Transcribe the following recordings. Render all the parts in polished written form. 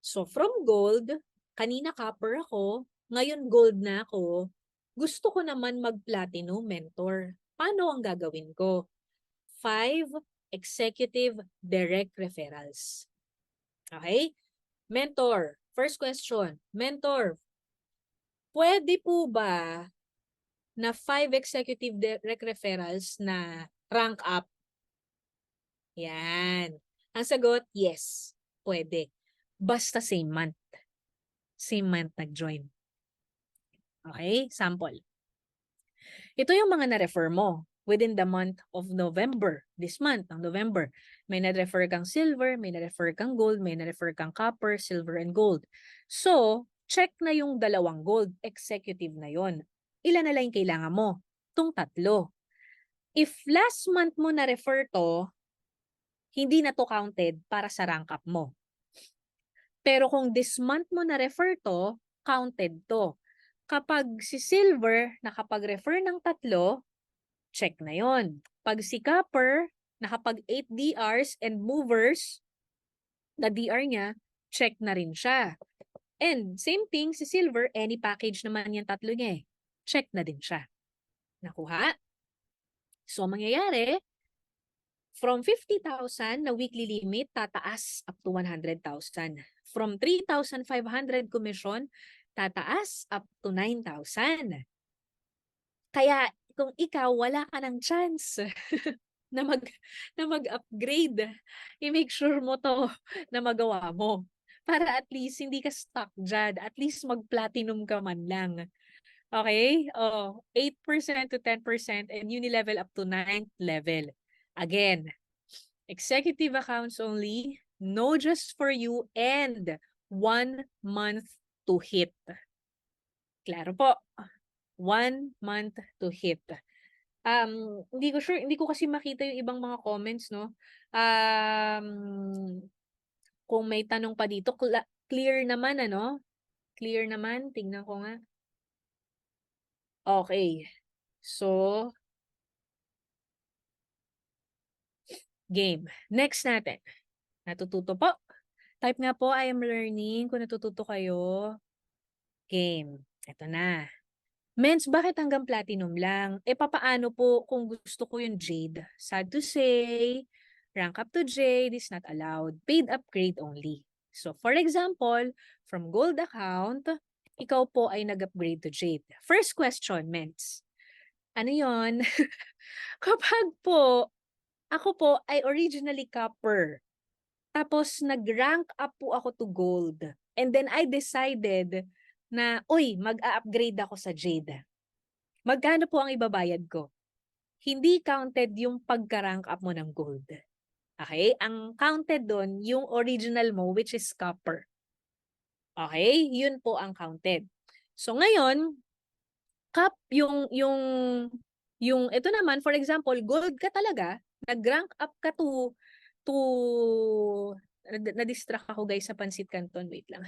So from gold, kanina copper ako, ngayon gold na ako, gusto ko naman mag-platinum mentor. Paano ang gagawin ko? 5 executive direct referrals. Okay? Mentor, first question. Mentor, pwede po ba na 5 executive direct referrals na rank up? Yan. Ang sagot, yes. Pwede. Basta same month. Same month nag-join. Okay? Sample. Ito yung mga na-refer mo within the month of November. This month, ng November. May na-refer kang silver, may na-refer kang gold, may na-refer kang copper, silver, and gold. So, check na yung dalawang gold. Executive na yon. Ilan na lang yung kailangan mo? Itong tatlo. If last month mo na-refer to, hindi na to counted para sa rank up mo. Pero kung this month mo na-refer to, counted to. Kapag si silver nakapag-refer ng tatlo, check na yon. Pag si copper nakapag 8 DRs and movers, na DR niya, check na rin siya. And same thing si silver, any package naman yung tatlo niya eh. Check na din siya. Nakuha? So mangyayari, from 50,000 na weekly limit, tataas up to 100,000. From 3,500 commission, tataas up to 9,000. Kaya kung ikaw, wala ka ng chance na mag-upgrade, i-make sure mo to na magawa mo. Para at least hindi ka stuck dyan. At least mag-platinum ka man lang. Okay? 8% to 10% and uni-level up to 9th level. Again, executive accounts only, no just for you, and 1 month to hit. Klaro po. 1 month to hit. Hindi ko kasi makita yung ibang mga comments, no? Kung may tanong pa dito, clear naman, ano? Clear naman. Tingnan ko nga. Okay. So, game. Next natin. Natututo po? Type nga po, I am learning. Kung natututo kayo, game. Ito na. Mens, bakit hanggang platinum lang? Papaano po kung gusto ko yung Jade? Sad to say, rank up to Jade is not allowed. Paid upgrade only. So, for example, from gold account, ikaw po ay nag-upgrade to Jade. First question, Mens. Ano yon? Kapag po, ako po ay originally copper. Tapos, nag-rank up po ako to gold. And then, I decided na, uy, mag-a-upgrade ako sa Jade. Magkano po ang ibabayad ko? Hindi counted yung pagka-rank up mo ng gold. Okay? Ang counted doon, yung original mo, which is copper. Okay? Yun po ang counted. So, ngayon, ito naman, for example, gold ka talaga, nag-rank up ka to, na-distract ako guys sa Pansit Canton. Wait lang.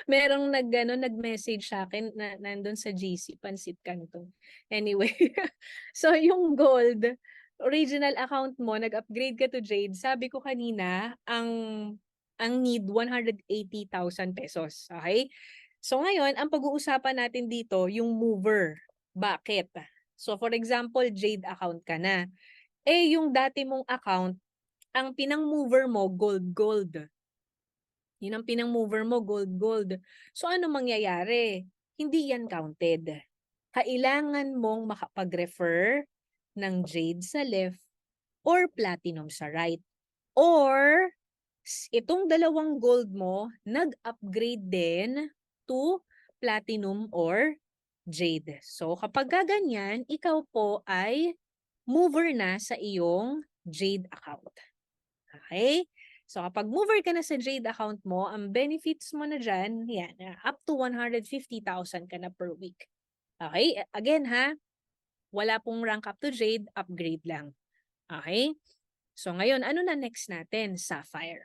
Merong nag-message sa akin na nandun sa GC, Pansit Canton. Anyway, so yung gold, original account mo, nag-upgrade ka to Jade. Sabi ko kanina, ang need 180,000 pesos. Okay? So ngayon, ang pag-uusapan natin dito, yung mover. Bakit? So for example, Jade account ka na. Yung dati mong account, ang pinang-mover mo, gold. Yun ang pinang-mover mo, gold. So ano mangyayari? Hindi yan counted. Kailangan mong makapag-refer ng Jade sa left or platinum sa right. Or itong dalawang gold mo, nag-upgrade din to platinum or Jade. So kapag ganyan, ikaw po ay mover na sa iyong Jade account. Okay? So kapag mover ka na sa Jade account mo, ang benefits mo na dyan, yan, up to 150,000 ka na per week. Okay? Again ha, wala pong rank up to Jade, upgrade lang. Okay? So ngayon, ano na next natin? Sapphire.